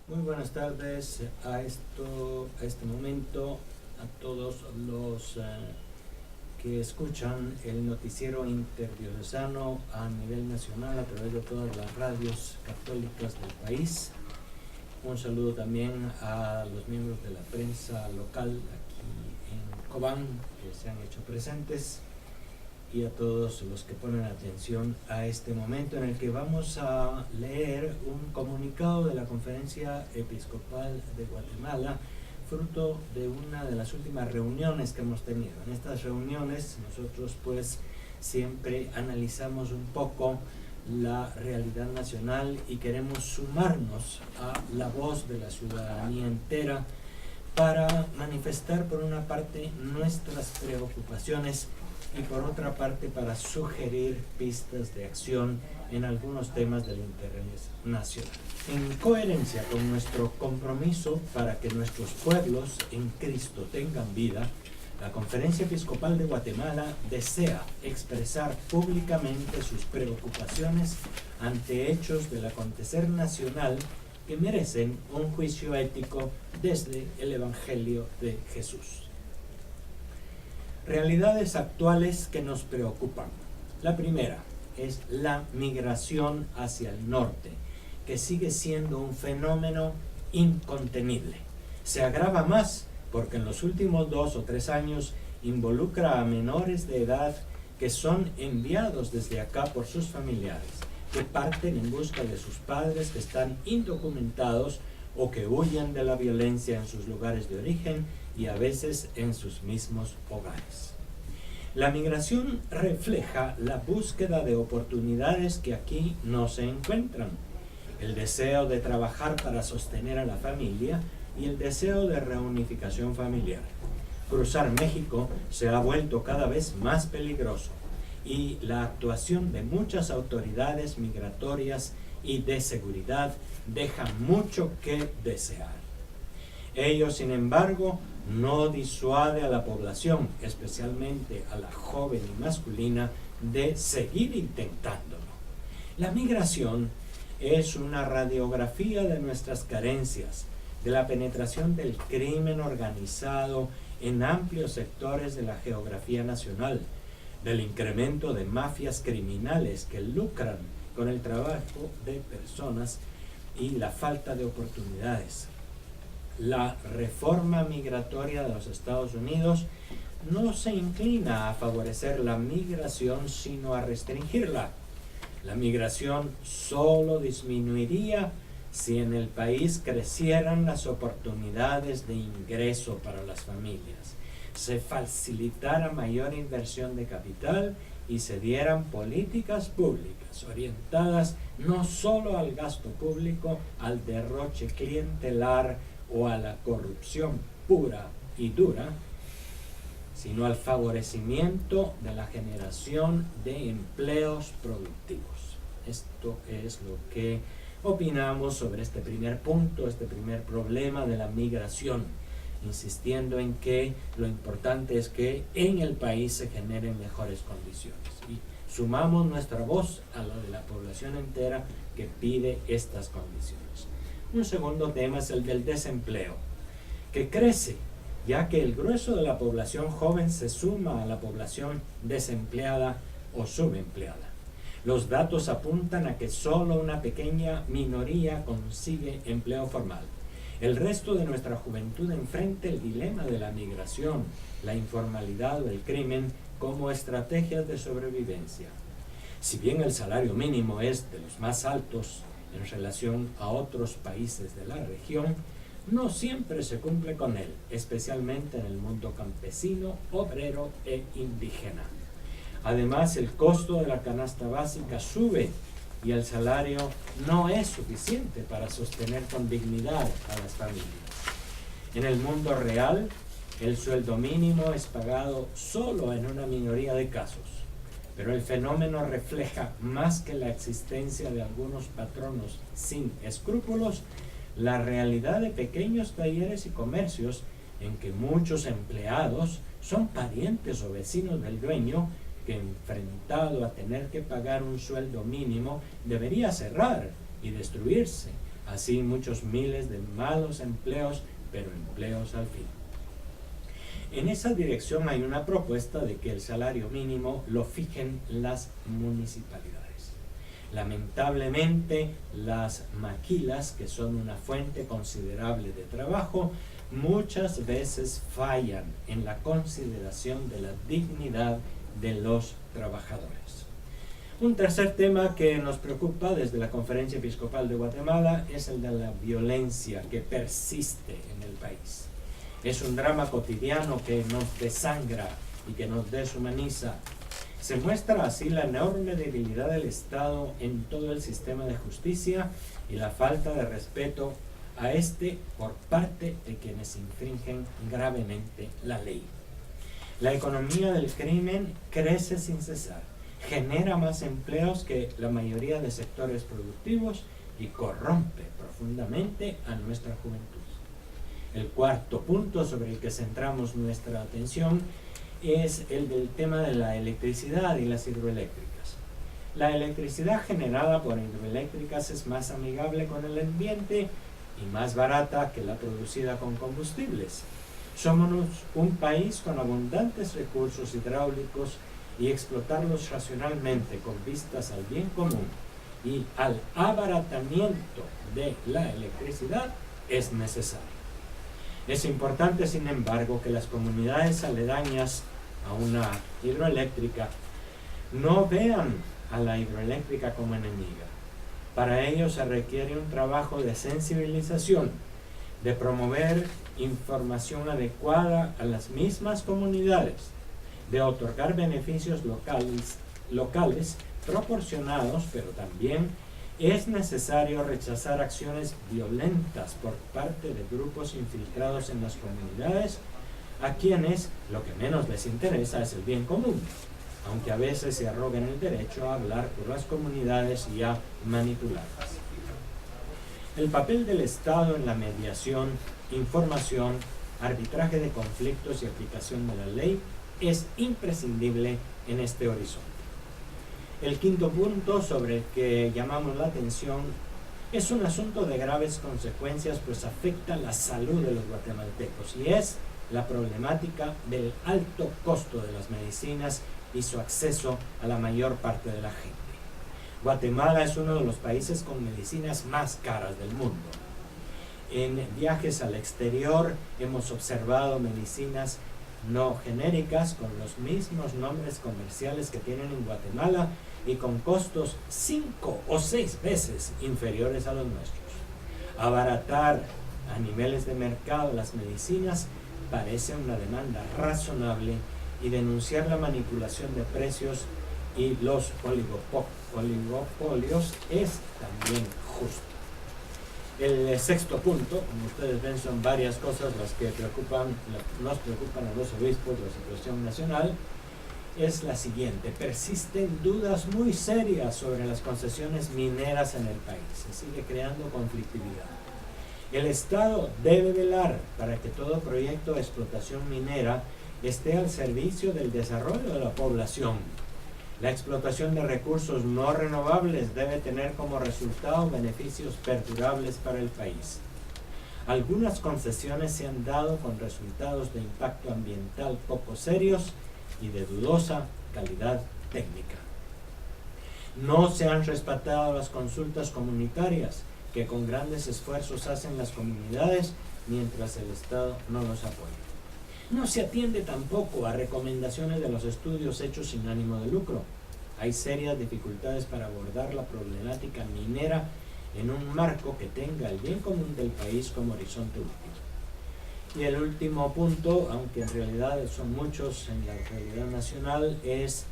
Muy buenas tardes a este momento a todos los que escuchan el noticiero interdiocesano a nivel nacional a través de todas las radios católicas del país. Un saludo también a los miembros de la prensa local aquí en Cobán que se han hecho presentes y a todos los que ponen atención a este momento en el que vamos a leer un comunicado de la Conferencia Episcopal de Guatemala, fruto de una de las últimas reuniones que hemos tenido. En estas reuniones nosotros pues siempre analizamos un poco la realidad nacional y queremos sumarnos a la voz de la ciudadanía entera para manifestar por una parte nuestras preocupaciones y por otra parte para sugerir pistas de acción en algunos temas del interés nacional. En coherencia con nuestro compromiso para que nuestros pueblos en Cristo tengan vida, la Conferencia Episcopal de Guatemala desea expresar públicamente sus preocupaciones ante hechos del acontecer nacional que merecen un juicio ético desde el Evangelio de Jesús. Realidades actuales que nos preocupan. La primera es la migración hacia el norte, que sigue siendo un fenómeno incontenible. Se agrava más porque en los últimos 2 o 3 años involucra a menores de edad que son enviados desde acá por sus familiares, que parten en busca de sus padres que están indocumentados o que huyen de la violencia en sus lugares de origen y a veces en sus mismos hogares. La migración refleja la búsqueda de oportunidades que aquí no se encuentran, el deseo de trabajar para sostener a la familia y el deseo de reunificación familiar. Cruzar México se ha vuelto cada vez más peligroso y la actuación de muchas autoridades migratorias y de seguridad deja mucho que desear. Ello, sin embargo, no disuade a la población, especialmente a la joven y masculina, de seguir intentándolo. La migración es una radiografía de nuestras carencias, de la penetración del crimen organizado en amplios sectores de la geografía nacional, del incremento de mafias criminales que lucran con el trabajo de personas y la falta de oportunidades. La reforma migratoria de los Estados Unidos no se inclina a favorecer la migración, sino a restringirla. La migración solo disminuiría si en el país crecieran las oportunidades de ingreso para las familias, se facilitara mayor inversión de capital y se dieran políticas públicas orientadas no solo al gasto público, al derroche clientelar o a la corrupción pura y dura, sino al favorecimiento de la generación de empleos productivos. Esto es lo que opinamos sobre este primer punto, este primer problema de la migración, insistiendo en que lo importante es que en el país se generen mejores condiciones. Y sumamos nuestra voz a la de la población entera que pide estas condiciones. Un segundo tema es el del desempleo, que crece, ya que el grueso de la población joven se suma a la población desempleada o subempleada. Los datos apuntan a que solo una pequeña minoría consigue empleo formal. El resto de nuestra juventud enfrenta el dilema de la migración, la informalidad o el crimen como estrategias de sobrevivencia. Si bien el salario mínimo es de los más altos en relación a otros países de la región, no siempre se cumple con él, especialmente en el mundo campesino, obrero e indígena. Además, el costo de la canasta básica sube y el salario no es suficiente para sostener con dignidad a las familias. En el mundo real, el sueldo mínimo es pagado solo en una minoría de casos, pero el fenómeno refleja más que la existencia de algunos patronos sin escrúpulos, la realidad de pequeños talleres y comercios en que muchos empleados son parientes o vecinos del dueño que, enfrentado a tener que pagar un sueldo mínimo, debería cerrar y destruirse Así muchos miles de malos empleos, pero empleos al fin. En esa dirección hay una propuesta de que el salario mínimo lo fijen las municipalidades. Lamentablemente, las maquilas, que son una fuente considerable de trabajo, muchas veces fallan en la consideración de la dignidad de los trabajadores. Un tercer tema que nos preocupa desde la Conferencia Episcopal de Guatemala es el de la violencia que persiste en el país. Es un drama cotidiano que nos desangra y que nos deshumaniza. Se muestra así la enorme debilidad del Estado en todo el sistema de justicia y la falta de respeto a este por parte de quienes infringen gravemente la ley. La economía del crimen crece sin cesar, genera más empleos que la mayoría de sectores productivos y corrompe profundamente a nuestra juventud. El cuarto punto sobre el que centramos nuestra atención es el del tema de la electricidad y las hidroeléctricas. La electricidad generada por hidroeléctricas es más amigable con el ambiente y más barata que la producida con combustibles. Somos un país con abundantes recursos hidráulicos y explotarlos racionalmente con vistas al bien común y al abaratamiento de la electricidad es necesario. Es importante, sin embargo, que las comunidades aledañas a una hidroeléctrica no vean a la hidroeléctrica como enemiga. Para ello se requiere un trabajo de sensibilización, de promover información adecuada a las mismas comunidades, de otorgar beneficios locales proporcionados, pero también es necesario rechazar acciones violentas por parte de grupos infiltrados en las comunidades, a quienes lo que menos les interesa es el bien común, aunque a veces se arrogan el derecho a hablar por las comunidades y a manipularlas. El papel del Estado en la mediación, información, arbitraje de conflictos y aplicación de la ley es imprescindible en este horizonte. El quinto punto sobre el que llamamos la atención es un asunto de graves consecuencias, pues afecta la salud de los guatemaltecos, y es la problemática del alto costo de las medicinas y su acceso a la mayor parte de la gente. Guatemala es uno de los países con medicinas más caras del mundo. En viajes al exterior hemos observado medicinas no genéricas con los mismos nombres comerciales que tienen en Guatemala y con costos 5 o 6 veces inferiores a los nuestros. Abaratar a niveles de mercado las medicinas parece una demanda razonable, y denunciar la manipulación de precios y los oligopolios es también justo. El sexto punto, como ustedes ven, son varias cosas las que nos preocupan a los obispos de la situación nacional. Es la siguiente: persisten dudas muy serias sobre las concesiones mineras en el país. Se sigue creando conflictividad. El Estado debe velar para que todo proyecto de explotación minera esté al servicio del desarrollo de la población. La explotación de recursos no renovables debe tener como resultado beneficios perdurables para el país. Algunas concesiones se han dado con resultados de impacto ambiental poco serios y de dudosa calidad técnica. No se han respetado las consultas comunitarias que con grandes esfuerzos hacen las comunidades mientras el Estado no los apoya. No se atiende tampoco a recomendaciones de los estudios hechos sin ánimo de lucro. Hay serias dificultades para abordar la problemática minera en un marco que tenga el bien común del país como horizonte último. Y el último punto, aunque en realidad son muchos en la realidad nacional, es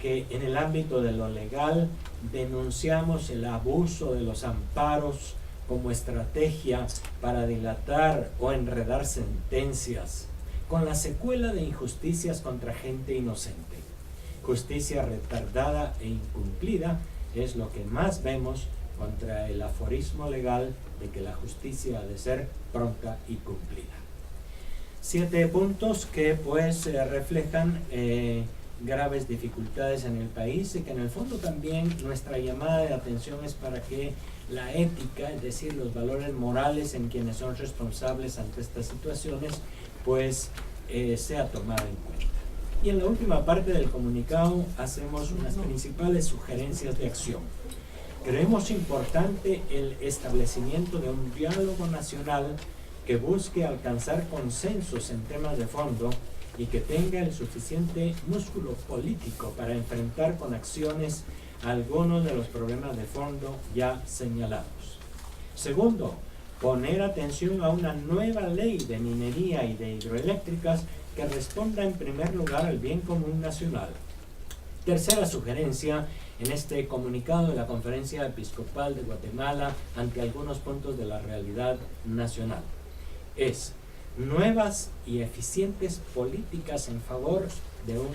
que en el ámbito de lo legal denunciamos el abuso de los amparos como estrategia para dilatar o enredar sentencias, con la secuela de injusticias contra gente inocente. Justicia retardada e incumplida es lo que más vemos contra el aforismo legal de que la justicia ha de ser pronta y cumplida. 7 puntos que pues reflejan graves dificultades en el país, y que en el fondo también nuestra llamada de atención es para que la ética, es decir, los valores morales en quienes son responsables ante estas situaciones, pues sea tomada en cuenta. Y en la última parte del comunicado hacemos unas principales sugerencias de acción. Creemos importante el establecimiento de un diálogo nacional que busque alcanzar consensos en temas de fondo y que tenga el suficiente músculo político para enfrentar con acciones algunos de los problemas de fondo ya señalados. Segundo, poner atención a una nueva ley de minería y de hidroeléctricas que responda en primer lugar al bien común nacional. Tercera sugerencia en este comunicado de la Conferencia Episcopal de Guatemala ante algunos puntos de la realidad nacional es nuevas y eficientes políticas en favor de un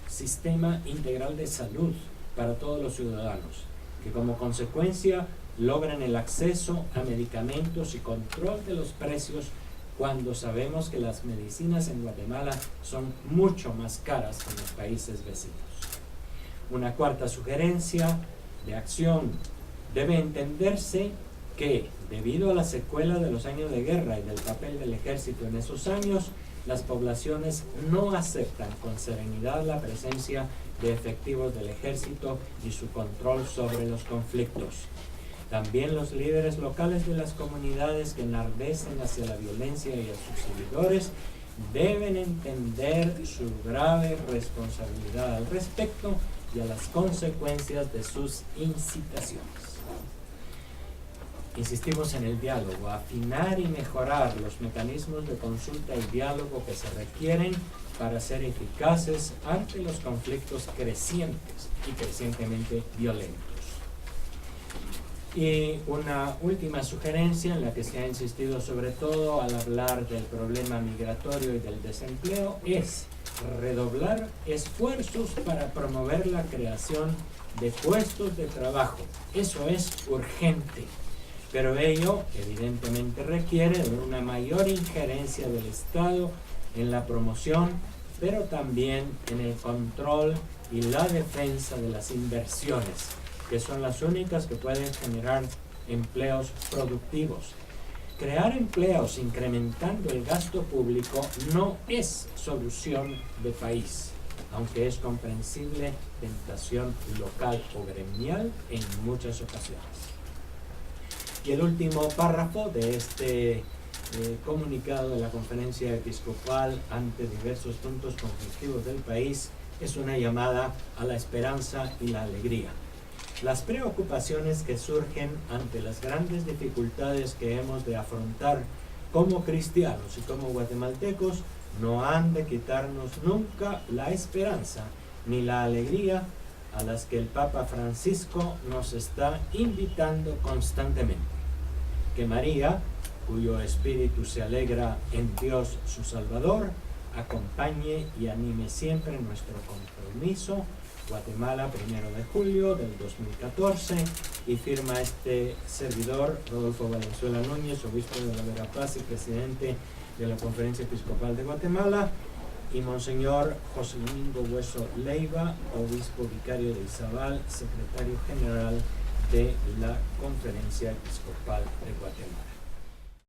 sistema integral de salud para todos los ciudadanos, que como consecuencia logren el acceso a medicamentos y control de los precios cuando sabemos que las medicinas en Guatemala son mucho más caras que en los países vecinos. Una cuarta sugerencia de acción: debe entenderse que, debido a la secuela de los años de guerra y del papel del ejército en esos años, las poblaciones no aceptan con serenidad la presencia de efectivos del ejército y su control sobre los conflictos. También los líderes locales de las comunidades que enardecen hacia la violencia y a sus seguidores deben entender su grave responsabilidad al respecto y a las consecuencias de sus incitaciones. Insistimos en el diálogo, afinar y mejorar los mecanismos de consulta y diálogo que se requieren para ser eficaces ante los conflictos crecientes y crecientemente violentos. Y una última sugerencia en la que se ha insistido sobre todo al hablar del problema migratorio y del desempleo es redoblar esfuerzos para promover la creación de puestos de trabajo. Eso es urgente, pero ello evidentemente requiere de una mayor injerencia del Estado en la promoción, pero también en el control y la defensa de las inversiones, que son las únicas que pueden generar empleos productivos. Crear empleos incrementando el gasto público no es solución de país, aunque es comprensible tentación local o gremial en muchas ocasiones. Y el último párrafo de este comunicado de la Conferencia Episcopal ante diversos puntos conflictivos del país es una llamada a la esperanza y la alegría. Las preocupaciones que surgen ante las grandes dificultades que hemos de afrontar como cristianos y como guatemaltecos no han de quitarnos nunca la esperanza ni la alegría a las que el Papa Francisco nos está invitando constantemente. Que María, cuyo espíritu se alegra en Dios su Salvador, acompañe y anime siempre nuestro compromiso. Guatemala, 1 de julio del 2014, y firma este servidor, Rodolfo Valenzuela Núñez, obispo de la Verapaz y presidente de la Conferencia Episcopal de Guatemala, y Monseñor José Domingo Hueso Leiva, obispo vicario de Izabal, secretario general de la Conferencia Episcopal de Guatemala.